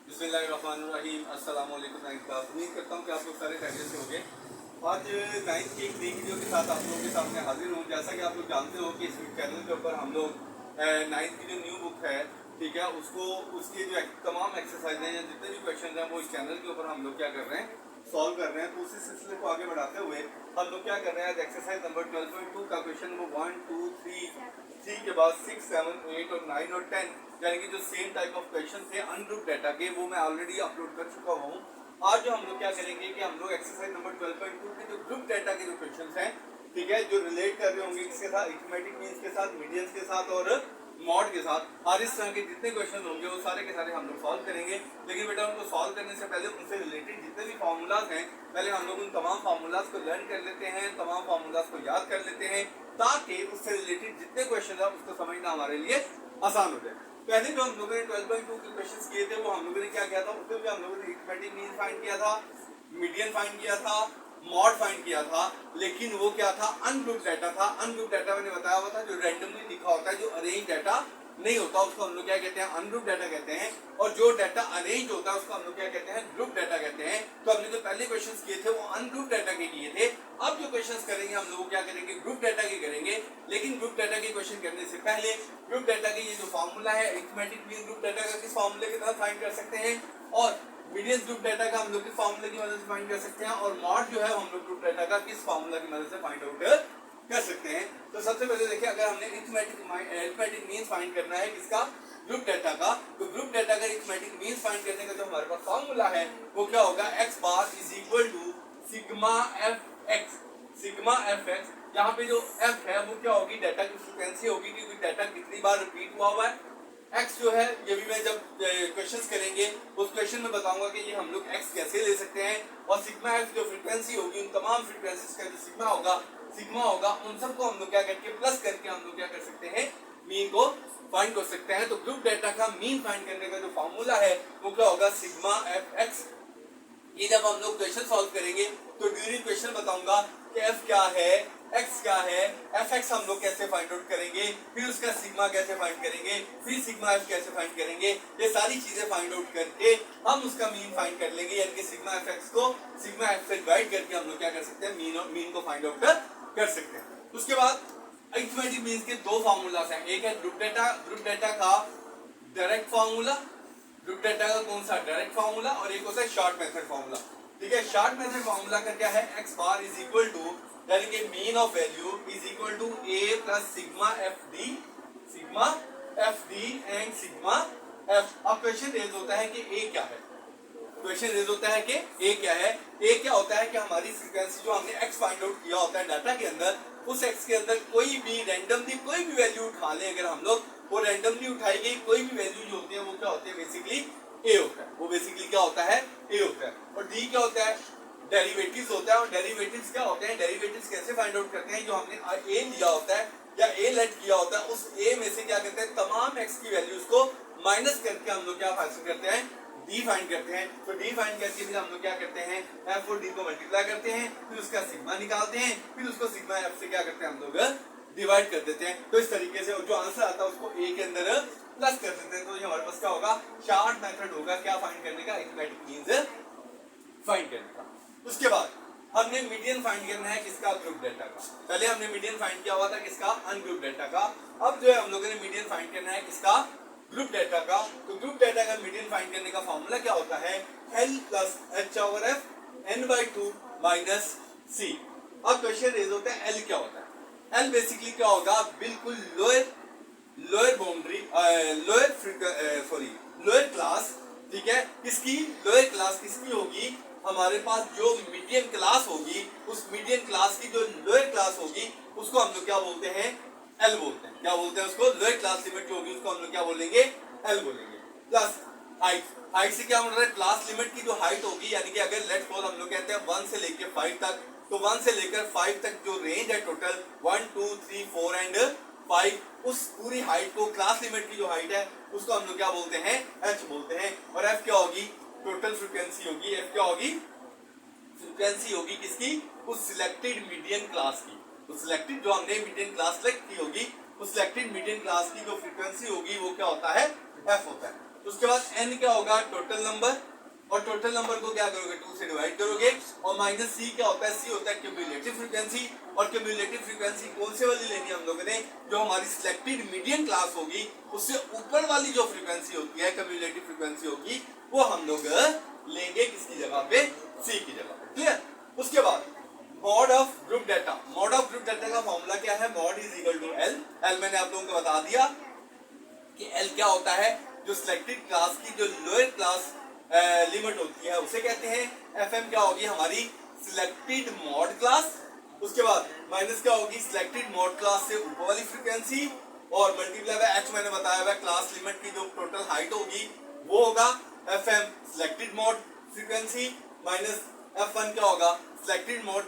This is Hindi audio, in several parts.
बिस्मिल्लाहिर्रहमानिर्रहीम। अस्सलाम वालेकुम नाइन्थ क्लास। उम्मीद करता हूँ कि आप लोग सारे खैरियत से होंगे। आज नाइन्थ की एक नई वीडियो के साथ आप लोगों के सामने हाजिर हूँ। जैसा कि आप लोग जानते हो कि इस चैनल के ऊपर हम लोग नाइन्थ की जो न्यू बुक है, ठीक है, उसके जो तमाम एक्सरसाइज हैं या जितने भी क्वेश्चन हैं वो इस चैनल के ऊपर हम लोग क्या कर रहे हैं, सॉल्व कर रहे हैं। तो उसी सिलसिले को आगे बढ़ाते हुए हम लोग क्या कर रहे हैं, आज एक्सरसाइज नंबर 12.2 का क्वेश्चन नंबर 1, 2, 3 के बाद 6, 7, 8 और 9 और 10 यानी कि जो सेम टाइप ऑफ क्वेश्चन थे अनग्रुप डाटा के, वो मैं ऑलरेडी अपलोड कर चुका हूँ। आज जो हम लोग क्या करेंगे कि हम लोग एक्सरसाइज नंबर 12.2 के जो ग्रुप डाटा के जो क्वेश्चन हैं, ठीक है, जो रिलेट कर रहे होंगे किसके साथ, अरिथमेटिक मीन्स के साथ, मीडियंस के साथ और मॉड के साथ, और इस तरह के जितने क्वेश्चन होंगे वो सारे के सारे हम लोग सॉल्व करेंगे। लेकिन बेटा उनको सॉल्व करने से पहले उनसे रिलेटेड जितने भी फार्मूलाज हैं, पहले हम लोग उन तमाम फार्मूलाज को लर्न कर लेते हैं, तमाम फार्मूलाज को याद कर लेते हैं, ताकि उससे रिलेटेड जितने क्वेश्चन है उसको समझना हमारे लिए आसान हो जाए। पहले जो हम लोगों ने 12.2 के क्वेश्चंस किए थे वो हम लोगों ने क्या किया था, उसमें भी हम लोगों ने अरिथमेटिक मीन फाइंड किया था, मीडियन फाइंड किया था, मॉड फाइंड किया था। लेकिन वो क्या था, अनग्रुप डाटा था। अनग्रुप डाटा मैंने बताया हुआ था जो रैंडमली लिखा होता है, जो अरेंज डाटा नहीं होता उसको हम लोग क्या कहते हैं, अनग्रुप डाटा कहते हैं। और जो डाटा अरेंज होता है उसको हम लोग क्या कहते हैं, ग्रुप डाटा कहते हैं। तो हमने जो पहले क्वेश्चंस किए थे वो अनग्रुप डाटा के किए थे। अब जो क्वेश्चंस करेंगे हम लोग क्या करेंगे, ग्रुप डाटा के करेंगे। लेकिन ग्रुप डाटा के क्वेश्चन करने से पहले ग्रुप डाटा के ये जो फार्मूला है, अरिथमेटिक मीन ग्रुप डाटा का किस फार्मूले के तहत फाइंड कर सकते हैं, और मीडियन ग्रुप डाटा का हम लोग किस फार्मूले की मदद से फाइंड कर सकते हैं, और मॉड जो है हम लोग ग्रुप डाटा का किस फार्मूला की मदद से फाइंड आउट कर सकते हैं। तो सबसे पहले देखिए, अगर हमने अरिथमेटिक मीन फाइंड करना है किसका, ग्रुप डाटा का, तो ग्रुप डाटा का अरिथमेटिक मीन फाइंड करने का जो हमारे पास फार्मूला है वो क्या होगा, x bar is equal to sigma F x. Sigma F x, यहाँ पे जो f है वो क्या होगी, डाटा की फ्रीक्वेंसी होगी, क्योंकि डाटा कितनी बार रिपीट हुआ है। x जो है ये भी मैं जब क्वेश्चंस करेंगे उस क्वेश्चन में बताऊंगा कि ये हम लोग x कैसे ले सकते हैं। और सिग्मा एफ जो फ्रीक्वेंसी होगी, उन तमाम फ्रीक्वेंसीज का जो सिग्मा होगा उन सबको हम लोग क्या करके प्लस करके हम लोग क्या कर सकते हैं, मीन को फाइंड कर सकते हैं। तो ग्रुप डाटा का मीन फाइंड करने का जो फार्मूला है वो क्या होगा, सिग्मा एफ एक्स। ये जब हम लोग क्वेश्चन सॉल्व करेंगे तो ड्यूरिंग क्वेश्चन बताऊंगा कि f क्या है, x क्या है, एफ एक्स हम लोग कैसे फाइंड आउट करेंगे, फिर उसका सिग्मा कैसे फाइंड करेंगे, फिर सिग्मा एफ कैसे फाइंड करेंगे। ये सारी चीजें फाइंड आउट करके हम उसका मीन फाइंड कर लेंगे, यानी कि सिग्मा एफ एक्स को सिग्मा एफ से डिवाइड करके हम लोग क्या कर सकते हैं, मीन को फाइंड आउट कर सकते हैं। उसके बाद अरिथमेटिक मीन्स के दो फार्मूलाज हैं, एक है ग्रुप डाटा का डायरेक्ट फार्मूला, ग्रुप डाटा का कौन सा डायरेक्ट फार्मूला, और एक होता है शॉर्ट मेथड फार्मूला। ठीक है, शॉर्ट मेथड फार्मूला का क्या है, x bar is equal to, यानी कि mean of value is equal to a plus sigma f d and sigma f. अब क्वेश्चन रेज होता है कि a क्या है, क्वेश्चन रेज होता है कि a क्या है। a क्या होता है कि हमारी फ्रीक्वेंसी जो हमने x फाइंड आउट किया होता है डाटा के अंदर, उस x के अंदर कोई भी रैंडमली कोई भी वैल्यू उठा लें, अगर हम लोग वो रैंडमली उठाई गई कोई भी वैल्यू जो होती है वो क्या होती है, बेसिकली a होता है। वो बेसिकली क्या होता है, a होता है। और d क्या होता है, डेरिवेटिव्स होता है। और डेरिवेटिव्स क्या होते हैं, डेरिवेटिव्स कैसे फाइंड आउट करते हैं, जो हमने a लिया होता है या a लेट किया होता है, उस a में से क्या करते हैं, तमाम x की वैल्यूज को माइनस करके हम लोग क्या हासिल करते हैं, d फाइंड करते हैं। तो d फाइंड करके फिर हम लोग क्या करते हैं, f और d को मल्टीप्लाई करते हैं, फिर उसका सिग्मा निकालते हैं, फिर उसको सिग्मा f से क्या करते हैं, हम लोग डिवाइड कर देते हैं। तो इस तरीके से जो आंसर आता है उसको a के अंदर प्लस कर देते हैं। तो ये हमारे पास क्या होगा, शॉर्ट मेथड होगा क्या फाइंड करने का, अरिथमेटिक मींस फाइंड करने का। उसके बाद हमने मीडियन फाइंड करना है किसका, ग्रुप डाटा का। पहले हमने मीडियन फाइंड किया हुआ था किसका, अनग्रुप डाटा का। अब जो है हम लोगों ने मीडियन फाइंड करना है किसका, ग्रुप डाटा का। तो ग्रुप डाटा का मीडियन फाइंड करने का फॉर्मूला क्या होता है, L plus H over F n/2 minus C. अब क्वेश्चन रेज होता है L क्या होता है। L बेसिकली क्या होगा, बिल्कुल लोअर बाउंड्री, लोअर क्लास। ठीक है, किसकी लोअर क्लास किसकी होगी, हमारे पास जो मीडियन क्लास होगी, उस मीडियन क्लास की जो लोअर क्लास होगी उसको हम लोग क्या बोलते हैं, L बोलते हैं। क्या बोलते हैं उसको, लोअर क्लास लिमिट जो होगी उसको हम लोग क्या बोलेंगे, L बोलेंगे। प्लस हाइट से क्या बोल रहा है, क्लास लिमिट की जो हाइट होगी, यानी कि अगर लेट्स सपोज हम लोग कहते हैं 1 से लेकर 5 तक, तो 1 से लेकर 5 तक जो रेंज है टोटल 1, 2, 3, 4 एंड 5, उस पूरी हाइट को, क्लास लिमिट की जो हाइट है उसको हम लोग क्या बोलते हैं, h बोलते हैं। और f क्या होगी, टोटल फ्रीक्वेंसी होगी। f क्या होगी, फ्रीक्वेंसी होगी किसकी, उस सिलेक्टेड मीडियन क्लास की। उस सिलेक्टेड जो हमने मीडियन क्लास सेलेक्ट की होगी, उस सिलेक्टेड मीडियन क्लास की जो फ्रीक्वेंसी होगी वो क्या होता है, f होता है। उसके बाद n क्या होगा, टोटल नंबर, और टोटल नंबर को क्या करोगे, 2 से डिवाइड करोगे, और माइनस c क्या होता है, c होता है क्यूमुलेटिव फ्रीक्वेंसी, और क्यूमुलेटिव फ्रीक्वेंसी कौन से वाली लेनी है हम लोगों ने, जो हमारी सिलेक्टेड मीडियन क्लास होगी उससे ऊपर वाली जो फ्रीक्वेंसी होती है, क्यूमुलेटिव फ्रीक्वेंसी होगी, वो हम लोग लेंगे किसकी जगह पे, c की जगह पे। क्लियर। उसके बाद mode of group data, mode of group data का फॉर्मूला क्या है, mode is equal to l, l मैंने आप लोगों को बता दिया कि एल क्या होता है, जो सिलेक्टेड क्लास की जो लोअर क्लास लिमिट होती है उसे कहते हैं, एफ एम क्या होगी हमारी सिलेक्टेड मॉड क्लास, उसके बाद माइनस क्या होगी सिलेक्टेड मॉड क्लास से ऊपर वाली फ्रीक्वेंसी, और मल्टीप्लाई बाय एच मैंने बताया हुआ क्लास लिमिट की जो टोटल हाइट होगी वो होगा F am selected mod frequency, minus F one क्या होगा सिलेक्टेड मॉड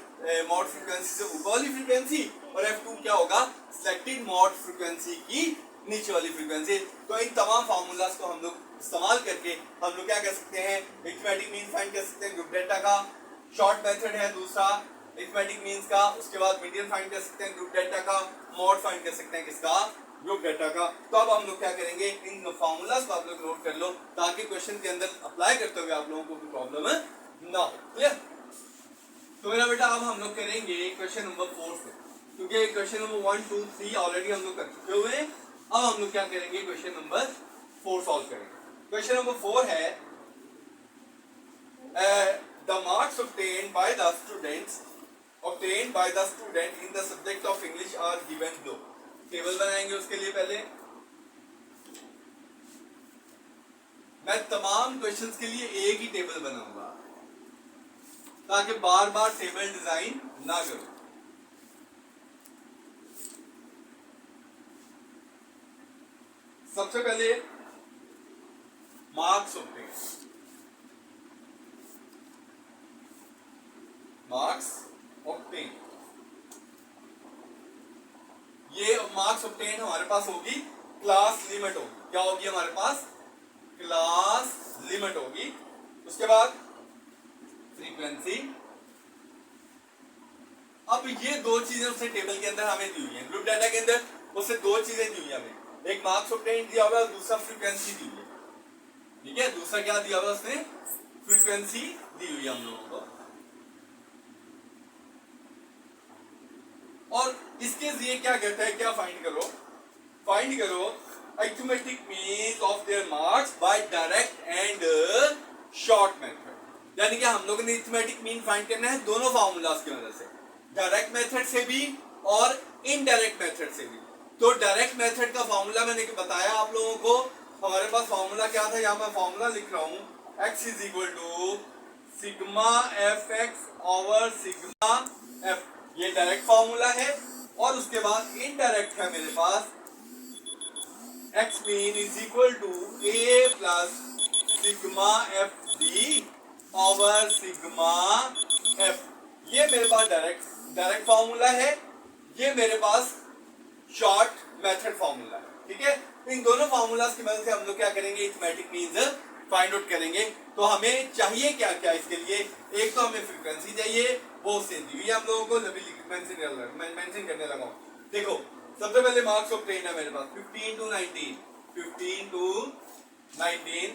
फ्रीक्वेंसी से ऊपर वाली फ्रीक्वेंसी, और एफ टू क्या होगा सिलेक्टेड मॉड फ्रीक्वेंसी की नीचे वाली फ्रीक्वेंसी। तो इन तमाम फार्मूलाज को हम लोग इस्तेमाल करके हम लोग क्या कर सकते हैं, अरिथमेटिक मीन फाइंड कर सकते हैं ग्रुप डेटा का, शॉर्ट मेथड है दूसरा अरिथमेटिक मीन्स का, उसके बाद मीडियन फाइंड कर सकते हैं ग्रुप डेटा का, मॉड फाइंड कर सकते हैं किसका, ग्रुप डेटा का। तो अब हम लोग क्या करेंगे, इन फार्मूलाज को आप लोग नोट कर लो ताकि क्वेश्चन के अंदर अप्लाई करते हुए आप लोगों को कोई प्रॉब्लम ना हो। क्लियर। तो मेरा बेटा अब हम लोग करेंगे क्वेश्चन नंबर 4 से, क्योंकि क्वेश्चन नंबर 1 2 3 ऑलरेडी हम लोग कर चुके हुए हैं। अब हम लोग क्या करेंगे, क्वेश्चन नंबर 4 सॉल्व करेंगे। क्वेश्चन नंबर 4 है the marks obtained by the student in the subject of English are given below। Table बनाएंगे उसके लिए पहले मैं तमाम क्वेश्चंस के लिए एक ही टेबल बनाऊंगा ताकि बार बार टेबल डिजाइन ना करूं। सबसे पहले मार्क्स ऑब्टेन, ये मार्क्स ऑब्टेन हमारे पास होगी क्लास लिमिट होगी, क्या होगी हमारे पास क्लास लिमिट होगी। उसके बाद फ्रीक्वेंसी, अब ये दो चीजें उसने टेबल के अंदर हमें दी हुई है, ग्रुप डाटा के अंदर उससे दो चीजें दी हुई है हमें, एक मार्क्स ऑब्टेन दिया हुआ है और दूसरा फ्रीक्वेंसी दी हुई है। ठीक है, दूसरा क्या दिया हुआ उसने, फ्रीक्वेंसी दी हुई है हम लोगों को। और इसके लिए क्या कहता है, क्या फाइंड करो arithmetic means of their marks bye direct and short method. यानी कि हम लोगों ने अरिथमेटिक मीन फाइंड करना है दोनों फार्मूलाज की मदद से, डायरेक्ट मेथड से भी और इनडायरेक्ट मेथड से भी। तो डायरेक्ट मेथड का फार्मूला मैंने बताया आप लोगों को, हमारे पास फार्मूला क्या था, यहाँ मैं फार्मूला लिख रहा हूँ, x is equal to sigma F x over sigma f, ये डायरेक्ट फार्मूला है। और उसके बाद इनडायरेक्ट है मेरे पास x mean is equal to a plus sigma f d over sigma f, ये मेरे पास डायरेक्ट फार्मूला है, ये मेरे पास शॉर्ट मेथड फार्मूला है। ठीक है, इन दोनों फार्मूलाज की मदद से हम लोग क्या करेंगे, अरिथमेटिक मीन्स फाइंड आउट करेंगे। तो हमें चाहिए क्या क्या इसके लिए, एक तो हमें फ्रीक्वेंसी चाहिए, वो उससे दी हुई हम लोगों को, मेंशन करने लगा हूं। देखो सबसे पहले मार्क्स ऑब्टेन है मेरे पास 15 to 19,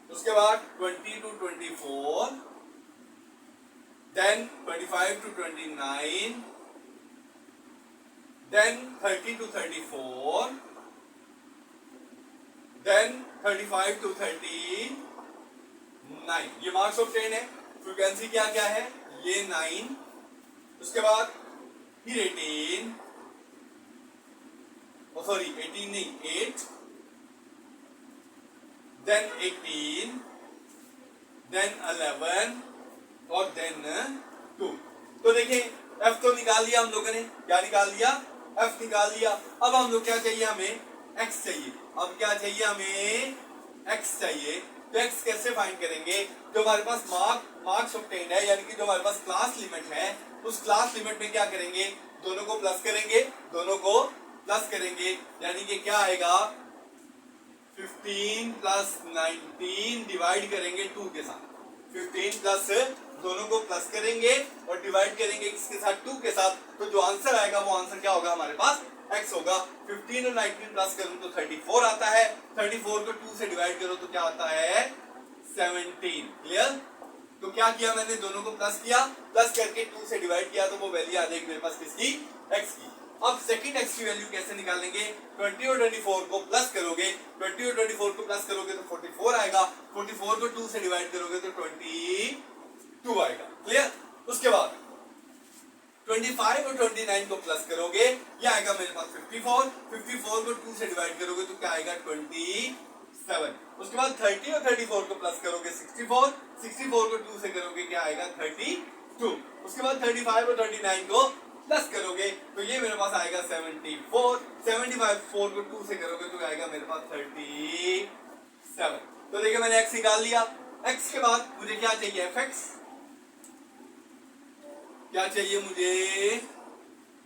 उसके बाद 20 to 24, then 25 to 29, then 30 to 34, then 35 to 39, ये मार्क्स ऑब्टेन है। फ्रीक्वेंसी क्या क्या है, ये 9, उसके बाद फिर 18 नहीं 8, then 18, then 11 और then 2। तो देखिए f तो निकाल लिया हम लोगों ने, क्या निकाल लिया, f निकाल लिया। अब हम लोग क्या चाहिए, हमें x चाहिए। अब क्या चाहिए, हमें x चाहिए। तो x कैसे फाइंड करेंगे, जो हमारे पास मार्क्स ऑब्टेन है, यानी कि जो हमारे पास क्लास लिमिट है, उस क्लास लिमिट में क्या करेंगे, दोनों को प्लस करेंगे, यानी कि क्या आएगा 15 प्लस 19 डिवाइड करेंगे 2 के साथ, 15 प्लस दोनों को प्लस करेंगे और डिवाइड करेंगे किसके साथ, 2 के साथ। तो जो आंसर आएगा वो आंसर क्या होगा हमारे पास x होगा। 15 और 19 प्लस करूं तो 34 आता है, 34 को 2 से डिवाइड करो तो क्या आता है 17। क्लियर? तो क्या किया मैंने, दोनों को प्लस किया, प्लस करके 2 से डिवाइड किया तो वो वैल्यू आ जाएगी मेरे पास किसकी, x की। अब सेकंड x की वैल्यू कैसे निकालेंगे, 20 और 24 को प्लस करोगे, 20 और 24 को प्लस करोगे तो 44 आएगा, 44 को 2 से डिवाइड करोगे तो 22 आएगा। क्लियर? उसके बाद 25 और 29 को प्लस करोगे, ये आएगा मेरे पास 54, 54 को 2 से डिवाइड करोगे तो क्या आएगा 27। उसके बाद 30 और 34 को प्लस करोगे 64, 64 को 2 से करोगे क्या आएगा 32। उसके बाद 35 और 39 को प्लस करोगे तो ये मेरे पास आएगा 74, 75 4 को 2 से करोगे तो आएगा मेरे पास 37। तो देखिए मैंने x निकाल लिया। x के बाद मुझे क्या चाहिए, fx। क्या चाहिए मुझे,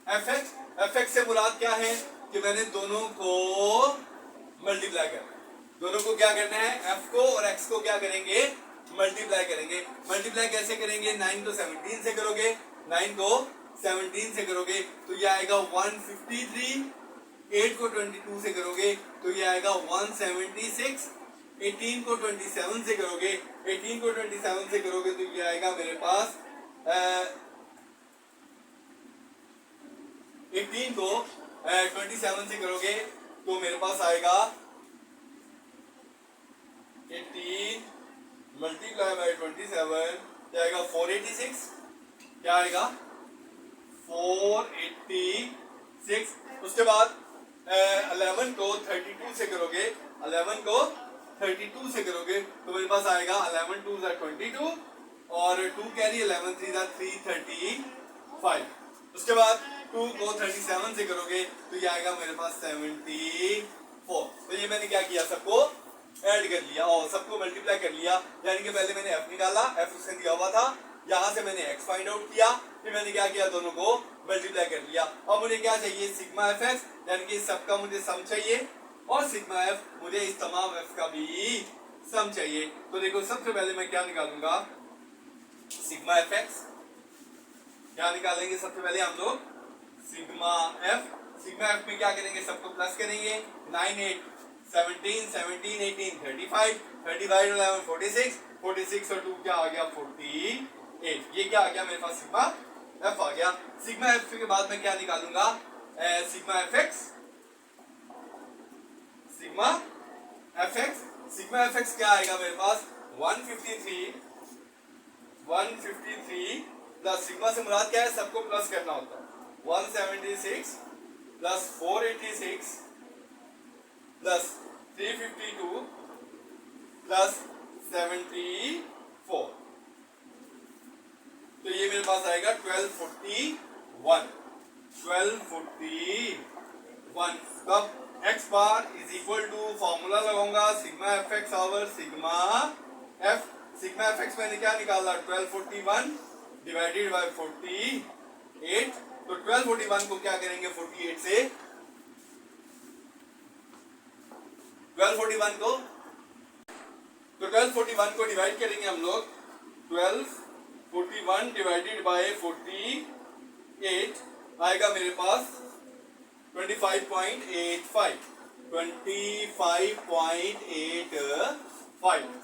fx। fx से मुराद क्या है कि मैंने दोनों को मल्टीप्लाई करना है, दोनों को क्या करना है, f को और x को क्या करेंगे, मल्टीप्लाई करेंगे। मल्टीप्लाई कैसे करेंगे, 9 को 17 से करोगे, 9 को 17 से करोगे तो ये आएगा 153, 8 को 22 से करोगे तो ये आएगा 176, 18 को 27 से करोगे, 18 को 27 से करोगे तो ये आएगा मेरे पास 18 को 27 से करोगे तो मेरे पास आएगा 18 मल्टीप्लाई बाय 27 क्या आएगा 486, क्या आएगा 486। उसके बाद 11 को 32 से करोगे, 11 को 32 से करोगे तो मेरे पास आएगा 11 2 22 और 2 कैरी 11 3 335। उसके बाद 2 को 37 से करोगे तो ये आएगा मेरे पास 74। तो ये मैंने क्या किया, सबको ऐड कर लिया और सबको मल्टीप्लाई कर लिया, यानी कि पहले मैंने f निकाला, f उससे दिया हुआ था, यहां से मैंने x फाइंड आउट किया, फिर मैंने क्या किया, दोनों को मल्टीप्लाई कर लिया। अब मुझे क्या चाहिए, सिग्मा fx, यानी कि सबका मुझे सम चाहिए और सिग्मा f, मुझे इस तमाम f का भी सम चाहिए। तो देखो सबसे पहले मैं क्या निकालूंगा, सिग्मा fx। क्या निकालेंगे सबसे पहले हम लोग, सिग्मा f। सिग्मा f में क्या करेंगे, सबको प्लस करेंगे, 9 8 17 17 18 35, 35 11 46, 46 और 2 क्या आ गया 48। ये क्या आ गया मेरे पास, सिग्मा f आ गया। सिग्मा f के बाद मैं क्या निकालूंगा, sigma fx। Sigma fx, sigma fx क्या आएगा मेरे पास 153 प्लस सिग्मा से मुराद क्या है, सबको प्लस करना होता है, 176 प्लस 486 प्लस 352 प्लस 74। तो ये मेरे पास आएगा 1241। तब x bar is equal to formula लगाऊंगा sigma F x over sigma F. Sigma F X मैंने क्या निकाला, 1241 डिवाइडेड बाय 48। तो 1241 को क्या करेंगे 48 से, 1241 को, तो 1241 को डिवाइड करेंगे हम लोग, 1241 डिवाइडेड बाय 48 आएगा मेरे पास 25.85।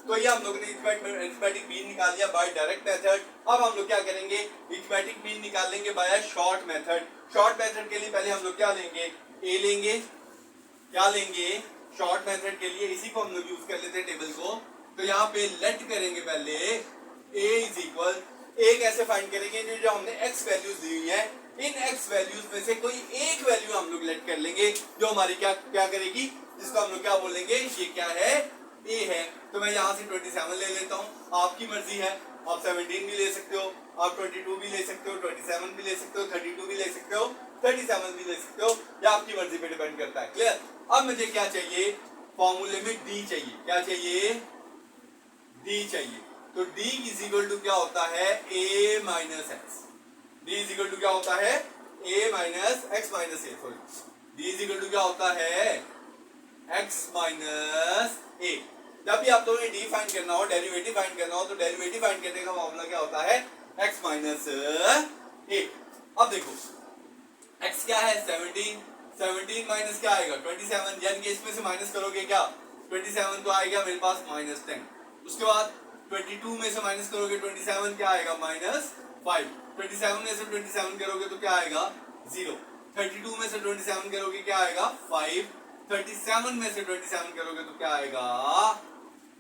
तो ये हम लोगों ने अरिथमेटिक मीन निकाल लिया बाय डायरेक्ट मेथड। अब हम लोग क्या करेंगे, अरिथमेटिक मीन निकालेंगे by short method. Short method के लिए पहले हम लोग क्या लेंगे, ए लेंगे, क्या लेंगे शॉर्ट मेथड के लिए, इसी को हम लोग यूज कर लेते हैं टेबल को। तो यहाँ पे लेट करेंगे पहले a इज इक्वल, a कैसे फाइंड करेंगे, जो हमने x वैल्यूज दी हुई है, इन x वैल्यूज में से कोई एक वैल्यू हम लोग लेट कर लेंगे जो हमारी क्या क्या करेगी, जिसको हम लोग क्या बोलेंगे, ये क्या है a है। तो मैं यहाँ से 27 ले लेता हूँ, आपकी मर्जी है, आप 17 भी ले सकते हो, आप 22 भी ले सकते हो, 27 भी ले सकते हो, 32 भी ले सकते हो, 37 भी ले सकते हो, या आपकी मर्जी पे डिपेंड करता है। क्लियर? अब मुझे क्या चाहिए, फॉर्मूले में d चाहिए, क्या चाहिए, d चाहिए। तो d इज इक्वल टू क्या होता है, a minus x. d is equal to क्या होता है, a minus x minus a, sorry d is equal to क्या होता है, x माइनस a। जब भी आप लोगों ने d फाइंड करना हो, डेरिवेटिव फाइंड करना हो, तो डेरिवेटिव फाइंड करने का फॉर्मूला क्या होता है, x माइनस a। अब देखो x क्या है 17, 17 माइनस क्या आएगा 27, यानी कि इसमें से माइनस करोगे क्या 27 तो आएगा मेरे पास -10। उसके बाद 22 में से माइनस करोगे 27 क्या आएगा -5। 27 में से 27 करोगे तो क्या आएगा 0। 32 में से 27 करोगे क्या आएगा 5। 37 में से 27 करोगे तो क्या आएगा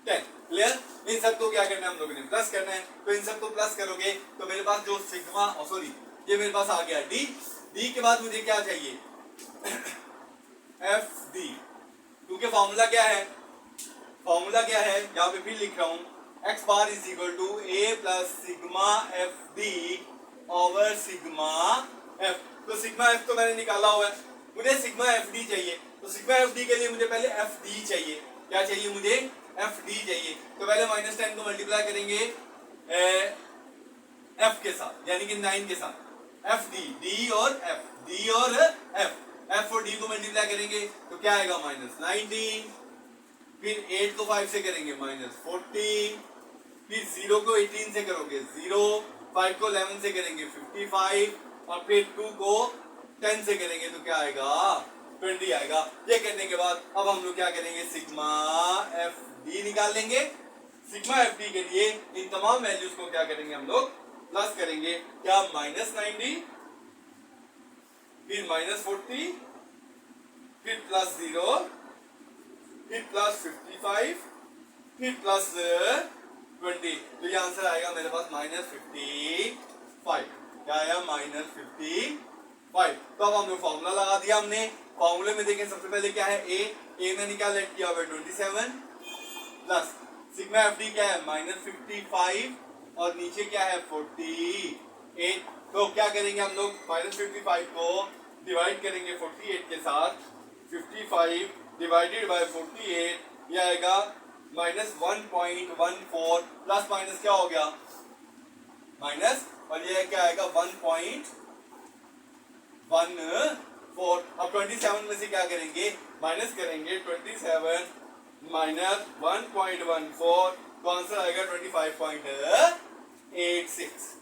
10। क्लियर। इन सबको क्या करना है हम लोगों ने प्लस करना है। तो इन सबको प्लस करोगे तो मेरे पास जो सिग्मा सॉरी ये मेरे पास आ गया डी। डी के बाद मुझे क्या चाहिए एफ डी, क्योंकि फॉर्मूला क्या है यहाँ पे भी लिख रहा हूं x bar is equal to a plus sigma f d over sigma f. तो सिग्मा एफ तो मैंने निकाला हुआ है, मुझे सिग्मा एफ डी चाहिए। तो सिग्मा एफ डी के लिए मुझे पहले एफ डी चाहिए। क्या चाहिए मुझे एफ डी चाहिए। तो पहले -10 को मल्टीप्लाई करेंगे एफ के साथ यानी कि 9 के साथ। एफ डी, डी और एफ एफ और डी को मल्टीप्लाई करेंगे तो क्या आएगा -19। फिर 8 को 5 से करेंगे -40। फिर 0 को 18 से करोगे 0। 5 को 11 से करेंगे 55 और फिर 2 को 10 से करेंगे तो क्या आएगा 20 आएगा। ये करने के बाद अब हम लोग क्या करेंगे सिग्मा एफ डी निकाल लेंगे। सिग्मा एफ डी के लिए इन तमाम वैल्यूज को क्या करेंगे हम लोग प्लस करेंगे। क्या -90 फिर -40 फिर +0 फिर +55 फिर +20। तो ये आंसर आएगा मेरे पास -55। क्या आया -55। तो अब हम लोग फॉर्मूला लगा दिया हमने। फॉर्मूले में देखें सबसे पहले क्या है ए में निकाल लेट किया हुआ 27 प्लस सिग्मा एफ डी क्या है -55 और नीचे क्या है 48। तो क्या करेंगे हम लोग -55 को डिवाइड करेंगे 48 के साथ। 55 डिवाइडेड बाय 48 ये आएगा -1.14 प्लस माइनस क्या हो गया माइनस और ये क्या आएगा 1.14। अब 27 में से क्या करेंगे माइनस करेंगे 27 माइनस 1.14 तो आंसर आएगा 25.86।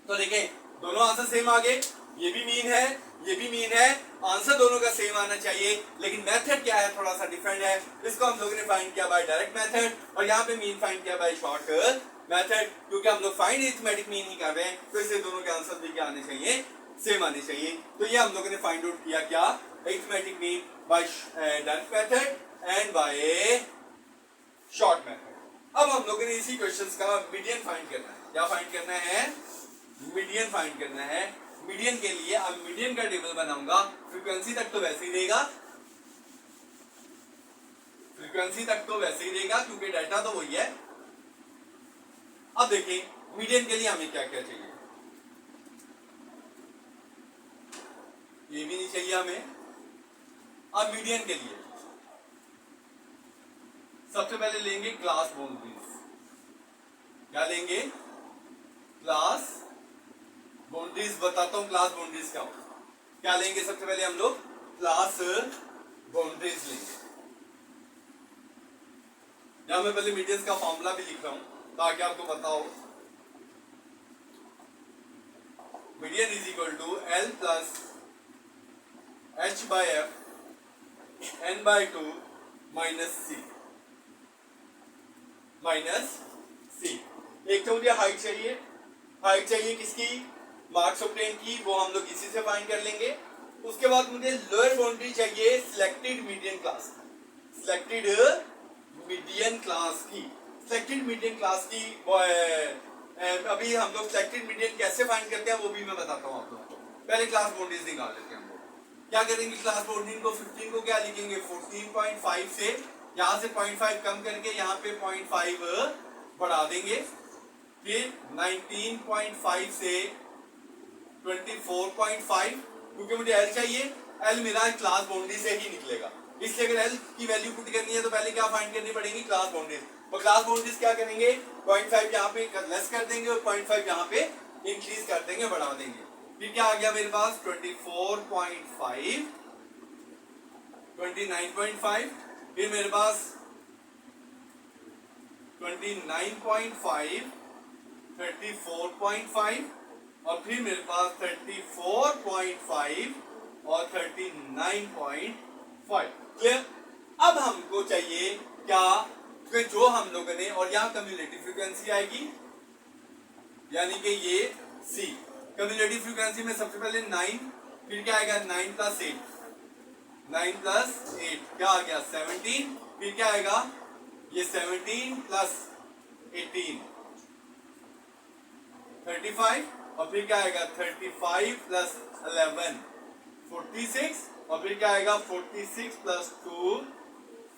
तो देखें दोनों आंसर सेम आ गए। ये भी मीन है ये भी मीन है, आंसर दोनों का सेम आना चाहिए, लेकिन मेथड क्या है थोड़ा सा डिफरेंट है। इसको हम लोगों ने फाइंड किया बाय डायरेक्ट मेथड और यहाँ पे मीन फाइंड किया बाय शॉर्ट मेथड। क्योंकि हम लोग फाइंड अरिथमेटिक मीन ही कर रहे हैं तो इससे दोनों के आंसर भी क्या आने चाहिए सेम आने चाहिए। तो ये हम लोगों ने फाइंड आउट किया क्या arithmetic mean by direct method and by short method. अब हम लोगों ने इसी क्वेश्चंस का मीडियन फाइंड करना है। क्या फाइंड करना है मीडियन फाइंड करना है। मीडियन के लिए अब मीडियन का टेबल बनाऊंगा। फ्रीक्वेंसी तक तो वैसे ही देगा क्योंकि डाटा तो वही है। अब देखें मीडियन के लिए हमें क्या क्या चाहिए। ये भी नहीं चाहिए हमें। अब मीडियन के लिए सबसे पहले लेंगे क्लास बाउंड्रीज। क्या लेंगे क्लास बाउंड्रीज। बताता हूं क्लास बाउंड्रीज क्या होता है। क्या लेंगे सबसे पहले हम लोग क्लास बाउंड्रीज लेंगे। यहां मैं पहले मीडियंस का फॉर्मूला भी लिख रहा हूं ताकि आपको पता हो। Median is equal to L plus H by F N by 2 minus C. एक तो मुझे हाइट चाहिए किसकी मार्क्स ऑब्टेन की, वो हम लोग इसी से फाइंड कर लेंगे। उसके बाद मुझे लोअर बाउंड्री चाहिए सिलेक्टेड मीडियन क्लास की। अभी हम लोग सिलेक्टेड मीडियन कैसे फाइंड करते हैं वो भी मैं बताता हूँ आप लोगों को। पहले क्लास बाउंड्रीज निकाल लेते हैं हम लोग। क्या करेंगे क्लास बाउंड्री को 15 को क्या लिखेंगे 14.5 से यहाँ से 0.5 कम करके यहाँ पे 0.5 बढ़ा देंगे। फिर 19.5 से 24.5 क्योंकि मुझे एल चाहिए। एल मेरा क्लास बाउंड्री से ही निकलेगा, इसलिए अगर एल की वैल्यू पुट करनी है तो पहले क्या फाइंड करनी पड़ेगी क्लास बाउंड्रीज। और क्लास बाउंड्रीज क्या करेंगे 0.5 यहाँ पे लेस कर देंगे और 0.5 यहाँ पे इंक्रीज कर देंगे बढ़ा देंगे। फिर क्या आ गया मेरे पास 24.5 29.5 फिर मेरे पास 29.5 34.5 और फिर मेरे पास 34.5 और 39.5। क्लियर। अब हमको चाहिए क्या कि जो हम लोगों ने, और यहाँ कम्युलेटिव फ्रीक्वेंसी आएगी यानी कि ये सी। कम्युलेटिव फ्रीक्वेंसी में सबसे पहले 9, फिर क्या आएगा 9 प्लस 8, 9 प्लस 8 क्या आ गया 17, फिर क्या आएगा ये 17 प्लस 18 35, और फिर क्या आएगा 35 प्लस 11 46, और फिर क्या आएगा 46 प्लस 2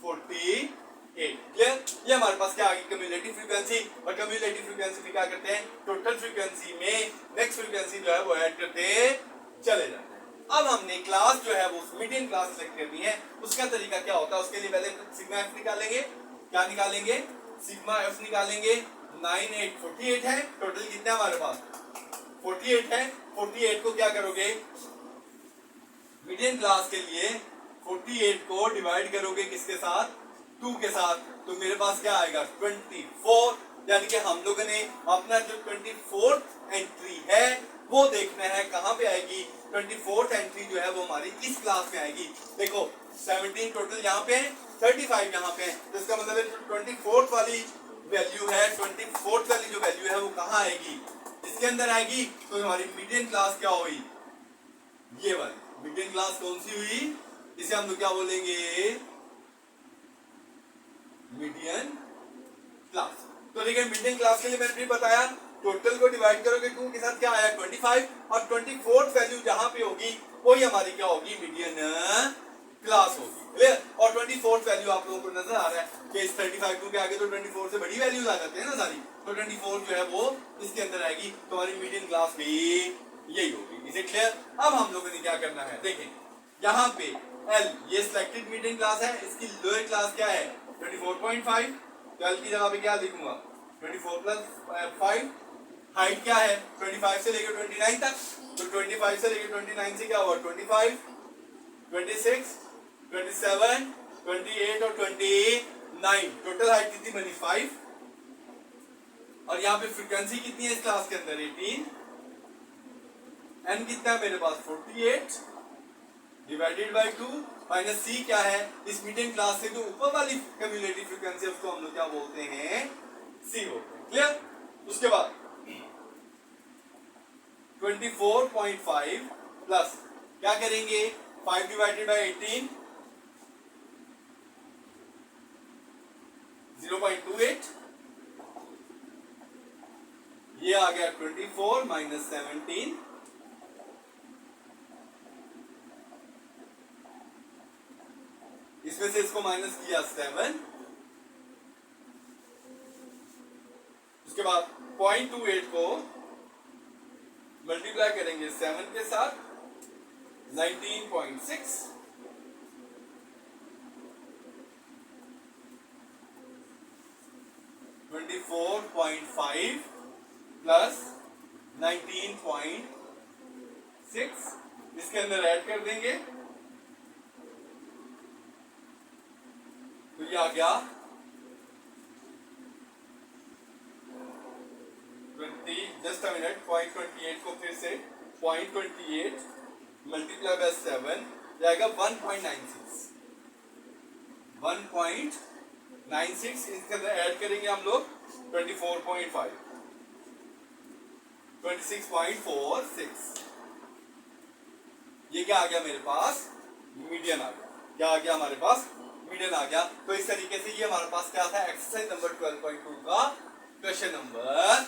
48। क्लियर। ये हमारे पास क्या आ गई कम्युलेटिव फ्रीक्वेंसी, और कम्युलेटिव फ्रीक्वेंसी में क्या करते हैं टोटल फ्रीक्वेंसी में नेक्स्ट फ्रीक्वेंसी जो है वो ऐड करते चले जाते हैं। अब हमने क्लास जो है वो मीडियन क्लास सेलेक्ट करनी है। उसका तरीका क्या होता है, उसके लिए पहले सिग्मा एफ निकालेंगे। क्या निकालेंगे, सिग्मा एफ निकालेंगे। 9 8 48 है, टोटल कितना है हमारे पास 48 है। 48 को क्या करोगे मीडियन क्लास के लिए 48 को डिवाइड करोगे किसके साथ 2 के साथ, तो मेरे पास क्या आएगा 24। यानी कि हम लोगों ने अपना जो 24th एंट्री है वो देखना है कहां पे आएगी। 24th एंट्री जो है वो हमारी इस क्लास में आएगी। देखो 17 टोटल यहाँ पे है, 35 यहाँ पे है, तो इसका मतलब है 24th वाली वैल्यू है, 24th वाली जो वैल्यू है वो कहाँ आएगी इसके अंदर आएगी। तो हमारी मीडियन क्लास क्या हुई, ये वाली मीडियन क्लास कौन सी हुई, इसे हम लोग क्या बोलेंगे मीडियन क्लास। तो देखिए मीडियन क्लास के लिए मैंने भी बताया टोटल को डिवाइड करोगे 2 के साथ क्या आया 25, और 24th वैल्यू जहां पे होगी वही हमारी क्या होगी मीडियन क्लास होगी। क्लियर। और 24th वैल्यू आप लोगों को नजर आ रहा है कि इस 35 के आगे तो 24 से बड़ी वैल्यूज आ जाती है ना सारी, तो 24 जो है वो इसके अंदर आएगी, तो हमारी मीडियन क्लास भी यही होगी। इसे क्लियर। अब हम लोगों ने क्या करना है, देखें यहाँ पे L ये सिलेक्टेड मीडियन क्लास है, इसकी लोअर क्लास क्या है 24.5, तो L की जगह पे क्या लिखूंगा 24 प्लस 5। हाइट क्या है 25 से लेकर 29 तक, तो 25 से लेकर 29 से क्या हुआ 25 26 27 28 और 29, टोटल हाइट कितनी बनी 5। और यहाँ पे फ्रीक्वेंसी कितनी है इस क्लास के अंदर 18, n कितना है मेरे पास 48 डिवाइडेड बाय 2 माइनस c क्या है इस मीडियन क्लास से जो ऊपर वाली कम्युलेटिव फ्रीक्वेंसी उसको हम लोग क्या बोलते हैं c बोलते हैं। क्लियर। उसके बाद 24.5 प्लस क्या करेंगे 5 डिवाइडेड बाय 18 0.28, ये आ गया 24 माइनस 17, इसमें से इसको माइनस किया 7, उसके बाद 0.28 को मल्टीप्लाई करेंगे 7 के साथ 19.6, 24.5 प्लस 19.6 इसके अंदर ऐड कर देंगे, तो ये आ गया 20 जस्ट अ मिनट 0.28 को फिर से 0.28 मल्टीप्लाई बाय 7 जाएगा 1.96, 1.96 इसके अंदर ऐड करेंगे हम लोग 24.5 26.46, ये क्या आ गया मेरे पास मीडियन आ गया। क्या आ गया हमारे पास मीडियन आ गया। तो इस तरीके से ये हमारे पास क्या था एक्सरसाइज नंबर 12.2 का क्वेश्चन नंबर